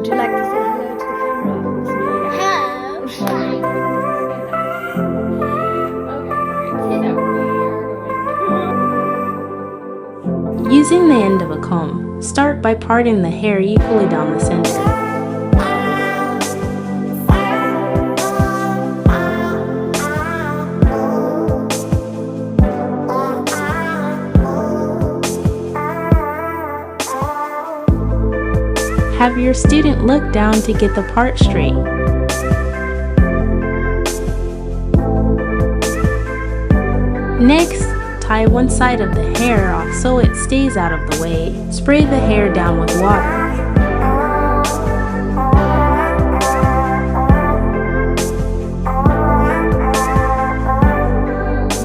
Would you like to say hello to the camera? Hello. Using the end of a comb, start by parting the hair equally down the center. Have your student look down to get the part straight. Next, tie one side of the hair off so it stays out of the way. Spray the hair down with water.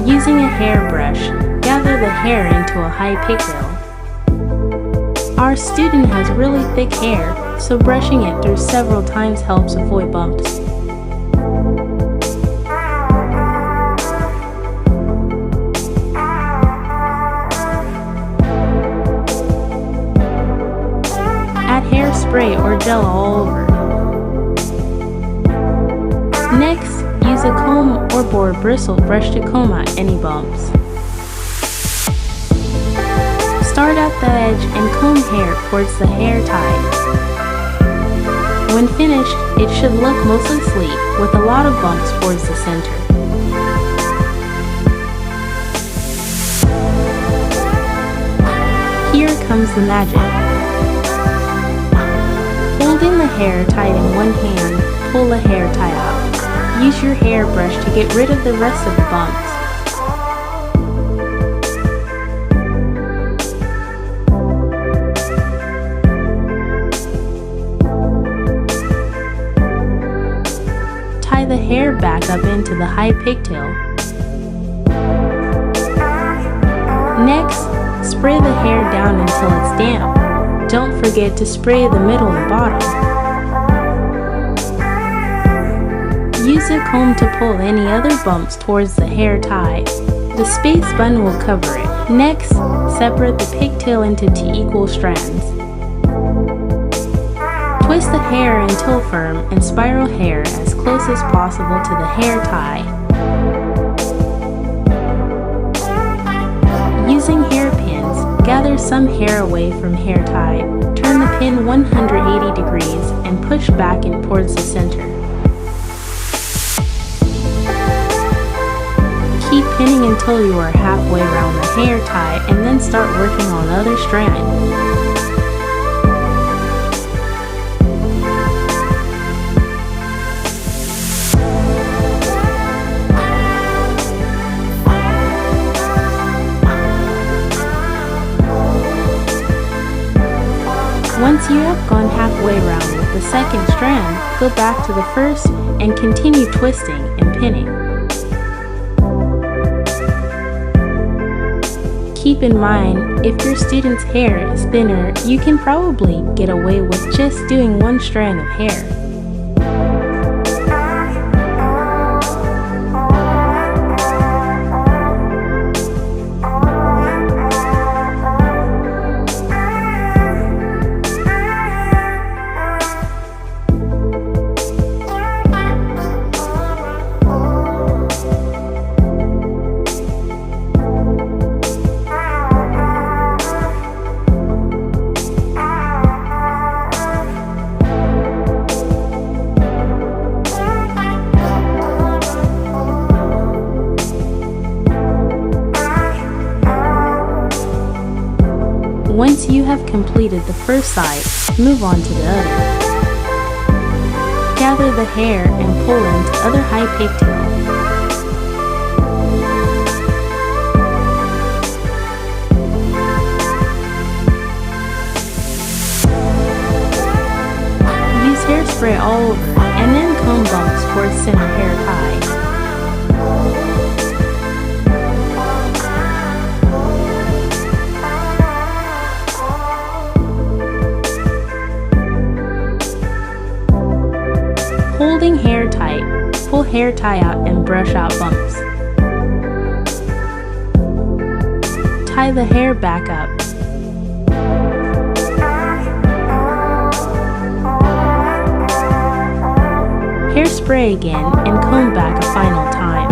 Using a hairbrush, gather the hair into a high pigtail. Our student has really thick hair, so brushing it through several times helps avoid bumps. Add hairspray or gel all over. Next, use a comb or boar bristle brush to comb out any bumps. Start at the edge and comb hair towards the hair tie. When finished, it should look mostly sleek with a lot of bumps towards the center. Here comes the magic. Holding the hair tied in one hand, pull the hair tie out. Use your hairbrush to get rid of the rest of the bumps. Tie the hair back up into the high pigtail. Next, spray the hair down until it's damp. Don't forget to spray the middle and bottom. Use a comb to pull any other bumps towards the hair tie. The space bun will cover it. Next, separate the pigtail into 2 equal strands. Twist the hair until firm and spiral hair as close as possible to the hair tie. Using hairpins, gather some hair away from hair tie. Turn the pin 180 degrees and push back and towards the center. Keep pinning until you are halfway around the hair tie and then start working on the other strand. Once you have gone halfway around with the second strand, go back to the first and continue twisting and pinning. Keep in mind, if your student's hair is thinner, you can probably get away with just doing one strand of hair. Once you have completed the first side, move on to the other. Gather the hair and pull into other high pigtail. Use hairspray all over and then comb bumps towards center hair tie. Holding hair tight, pull hair tie out and brush out bumps. Tie the hair back up. Hairspray again and comb back a final time.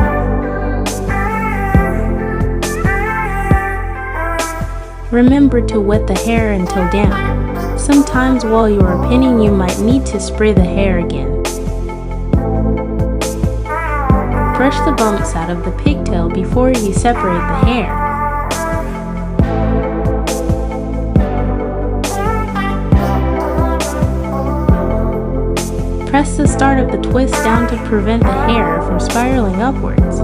Remember to wet the hair until damp. Sometimes while you are pinning you might need to spray the hair again. Brush the bumps out of the pigtail before you separate the hair. Press the start of the twist down to prevent the hair from spiraling upwards.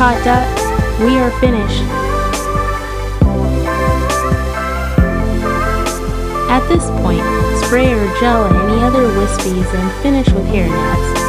Tot dot, we are finished. At this point, spray or gel any other wispies and finish with hair nets.